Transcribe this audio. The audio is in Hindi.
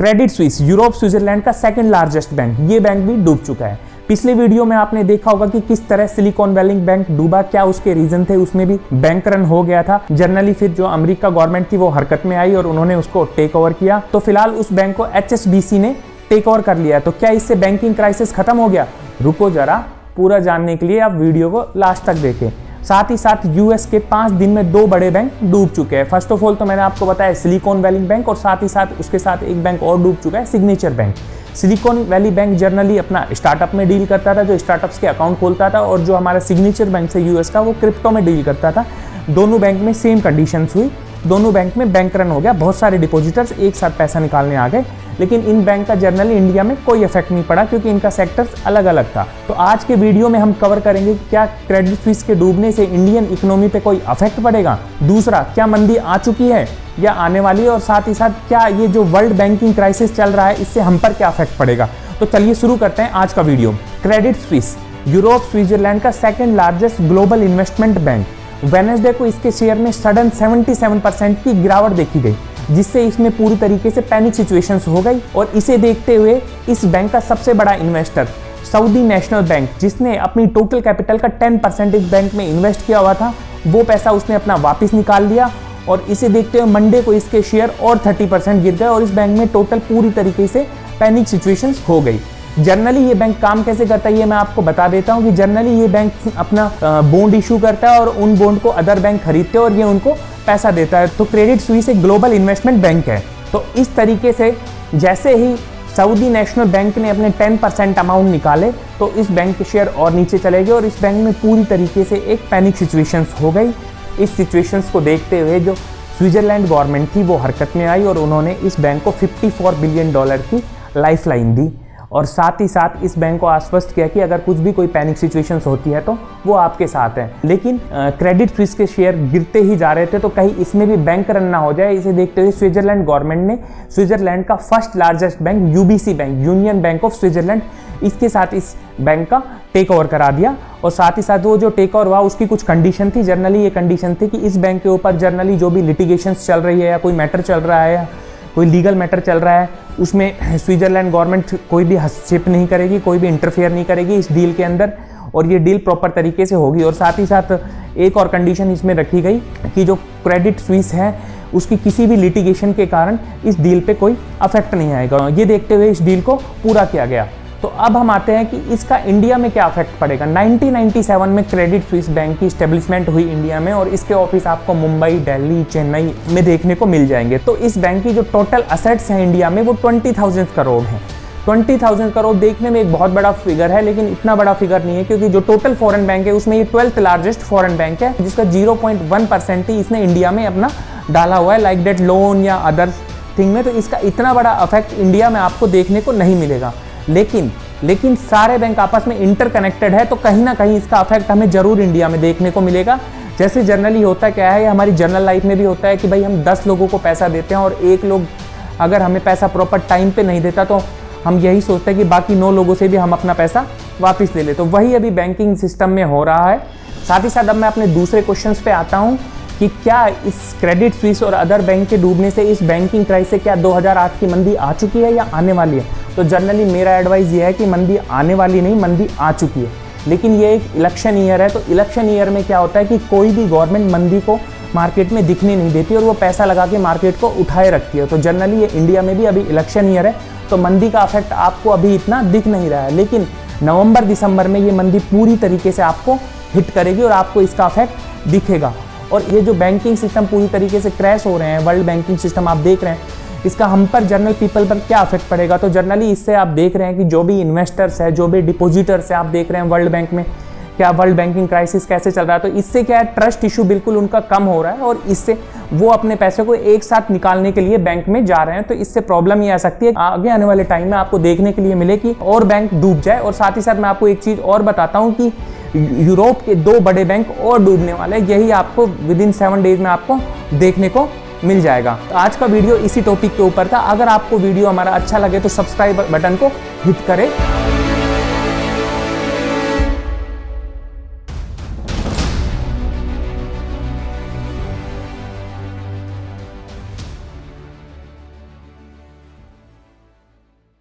क्रेडिट स्विस यूरोप स्विट्जरलैंड का सेकंड लार्जेस्ट बैंक, ये बैंक भी डूब चुका है। पिछले वीडियो में आपने देखा होगा कि किस तरह सिलिकॉन वैली बैंक डूबा, क्या उसके रीजन थे, उसमें भी बैंक रन हो गया था। जनरली फिर जो अमेरिका गवर्नमेंट थी वो हरकत में आई और उन्होंने उसको टेक ओवर किया। तो फिलहाल उस बैंक को HSBC ने टेक ओवर कर लिया। तो क्या इससे बैंकिंग क्राइसिस खत्म हो गया? रुको जरा, पूरा जानने के लिए आप वीडियो को लास्ट तक देखें। साथ ही साथ यूएस के 5 दिन में 2 बड़े बैंक डूब चुके हैं। फर्स्ट ऑफ ऑल तो मैंने आपको बताया सिलिकॉन वैली बैंक, और साथ ही साथ उसके साथ एक बैंक और डूब चुका है, signature bank. Silicon valley bank generally अपना स्टार्टअप में डील करता था, जो स्टार्टअप्स के अकाउंट खोलता था, और जो हमारा सिग्नेचर बैंक है यूएस का, वो क्रिप्टो में डील करता था। दोनों बैंक में सेम कंडीशंस हुई, दोनों बैंक में बैंक रन हो गया, बहुत सारे डिपॉजिटर्स एक साथ पैसा निकालने आ गए। लेकिन इन बैंक का जनरली इंडिया में कोई इफेक्ट नहीं पड़ा क्योंकि इनका सेक्टर्स अलग अलग था। तो आज के वीडियो में हम कवर करेंगे कि क्या क्रेडिट स्विस के डूबने से इंडियन इकोनॉमी पे कोई इफेक्ट पड़ेगा, दूसरा क्या मंदी आ चुकी है या आने वाली है, और साथ ही साथ क्या ये जो वर्ल्ड बैंकिंग क्राइसिस चल रहा है इससे हम पर क्या इफेक्ट पड़ेगा। तो चलिए शुरू करते हैं आज का video. Credit Suisse Europe Switzerland का second largest global investment bank, Wednesday को इसके शेयर में सडन 77% की गिरावट देखी गई, जिससे इसमें पूरी तरीके से पैनिक सिचुएशंस हो गई। और इसे देखते हुए इस बैंक का सबसे बड़ा इन्वेस्टर सऊदी नेशनल बैंक, जिसने अपनी टोटल कैपिटल का 10% इस बैंक में इन्वेस्ट किया हुआ था, वो पैसा उसने अपना वापस निकाल लिया। और इसे देखते हुए मंडे को इसके शेयर और 30% गिर गए और इस बैंक में टोटल पूरी तरीके से पैनिक सिचुएशंस हो गई। जनरली ये बैंक काम कैसे करता है ये मैं आपको बता देता हूँ कि जनरली ये बैंक अपना बॉन्ड इशू करता है और उन बॉन्ड को अदर बैंक खरीदते हैं और ये उनको पैसा देता है। तो क्रेडिट स्विस एक ग्लोबल इन्वेस्टमेंट बैंक है। तो इस तरीके से जैसे ही सऊदी नेशनल बैंक ने अपने 10% अमाउंट निकाले तो इस बैंक के शेयर और नीचे चले गए और इस बैंक में पूरी तरीके से एक पैनिक सिचुएशंस हो गई। इस सिचुएशंस को देखते हुए जो स्विट्जरलैंड गवर्नमेंट थी वो हरकत में आई और उन्होंने इस बैंक को $54 बिलियन की लाइफ लाइन दी, और साथ ही साथ इस बैंक को आश्वस्त किया कि अगर कुछ भी कोई पैनिक सिचुएशंस होती है तो वो आपके साथ है। लेकिन क्रेडिट स्विस के शेयर गिरते ही जा रहे थे, तो कहीं इसमें भी बैंक रन ना हो जाए, इसे देखते हुए स्विट्जरलैंड गवर्नमेंट ने स्विट्जरलैंड का first largest bank UBC bank, union bank of Switzerland, इसके साथ इस बैंक का टेक ओवर करा दिया। और साथ ही साथ वो जो टेक ओवर हुआ उसकी कुछ कंडीशन थी। जनरली ये कंडीशन थी कि इस बैंक के ऊपर जनरली जो भी लिटिगेशंस चल रही है या कोई मैटर चल रहा है या कोई लीगल मैटर चल रहा है, उसमें स्विट्जरलैंड गवर्नमेंट कोई भी हस्तक्षेप नहीं करेगी, कोई भी इंटरफेयर नहीं करेगी इस डील के अंदर, और ये डील प्रॉपर तरीके से होगी। और साथ ही साथ एक और कंडीशन इसमें रखी गई कि जो क्रेडिट स्विस है उसकी किसी भी लिटिगेशन के कारण इस डील पे कोई अफेक्ट नहीं आएगा। ये देखते हुए इस डील को पूरा किया गया। तो अब हम आते हैं कि इसका इंडिया में क्या इफेक्ट पड़ेगा। 1997 में क्रेडिट स्विस बैंक की स्टेब्लिशमेंट हुई इंडिया में और इसके ऑफिस आपको मुंबई, दिल्ली, चेन्नई में देखने को मिल जाएंगे। तो इस बैंक की जो टोटल असेट्स हैं इंडिया में वो 20,000 करोड़ हैं। 20,000 करोड़ देखने में एक बहुत बड़ा फिगर है, लेकिन इतना बड़ा फिगर नहीं है क्योंकि जो टोटल फॉरेन बैंक है उसमें ये 12th लार्जेस्ट फॉरेन बैंक है, जिसका 0.1% ही इसने इंडिया में अपना डाला हुआ है, लाइक डेट लोन या अदर थिंग में। तो इसका इतना बड़ा इफेक्ट इंडिया में आपको देखने को नहीं मिलेगा। लेकिन सारे बैंक आपस में इंटरकनेक्टेड है, तो कहीं ना कहीं इसका इफेक्ट हमें जरूर इंडिया में देखने को मिलेगा। जैसे जनरली होता क्या है, हमारी जनरल लाइफ में भी होता है कि भाई हम 10 लोगों को पैसा देते हैं और एक लोग अगर हमें पैसा प्रॉपर टाइम पे नहीं देता तो हम यही सोचते हैं कि बाकी 9 लोगों से भी हम अपना पैसा वापस ले ले। तो वही अभी बैंकिंग सिस्टम में हो रहा है। साथ ही साथ अब मैं अपने दूसरे क्वेश्चन पे आता हूँ कि क्या इस क्रेडिट स्विस और अदर बैंक के डूबने से इस बैंकिंग क्राइसिस से क्या 2008 की मंदी आ चुकी है या आने वाली है। तो जनरली मेरा एडवाइस ये है कि मंदी आने वाली नहीं, मंदी आ चुकी है। लेकिन ये एक इलेक्शन ईयर है, तो इलेक्शन ईयर में क्या होता है कि कोई भी गवर्नमेंट मंदी को मार्केट में दिखने नहीं देती और वो पैसा लगा के मार्केट को उठाए रखती है। तो जनरली ये इंडिया में भी अभी इलेक्शन ईयर है, तो मंदी का इफेक्ट आपको अभी इतना दिख नहीं रहा है, लेकिन नवंबर दिसंबर में ये मंदी पूरी तरीके से आपको हिट करेगी और आपको इसका इफेक्ट दिखेगा। और ये जो बैंकिंग सिस्टम पूरी तरीके से क्रैश हो रहे हैं, वर्ल्ड बैंकिंग सिस्टम आप देख रहे हैं, इसका हम पर जनरल पीपल पर क्या इफेक्ट पड़ेगा। तो जनरली इससे आप देख रहे हैं कि जो भी इन्वेस्टर्स है, जो भी डिपॉजिटर्स है, आप देख रहे हैं वर्ल्ड बैंक में क्या वर्ल्ड बैंकिंग क्राइसिस कैसे चल रहा है। तो इससे क्या है, ट्रस्ट इशू बिल्कुल उनका कम हो रहा है और इससे वो अपने पैसे को एक साथ निकालने के लिए बैंक में जा रहे हैं। तो इससे प्रॉब्लम ये आ सकती है आगे आने वाले टाइम में आपको देखने के लिए मिले कि और बैंक डूब जाए। और साथ ही साथ मैं आपको एक चीज और बताता हूँ कि यूरोप के 2 बड़े बैंक और डूबने वाले हैं, यही आपको विदिन 7 डेज में आपको देखने को मिल जाएगा। आज का वीडियो इसी टॉपिक के ऊपर था। अगर आपको वीडियो हमारा अच्छा लगे तो सब्सक्राइब बटन को हिट करें।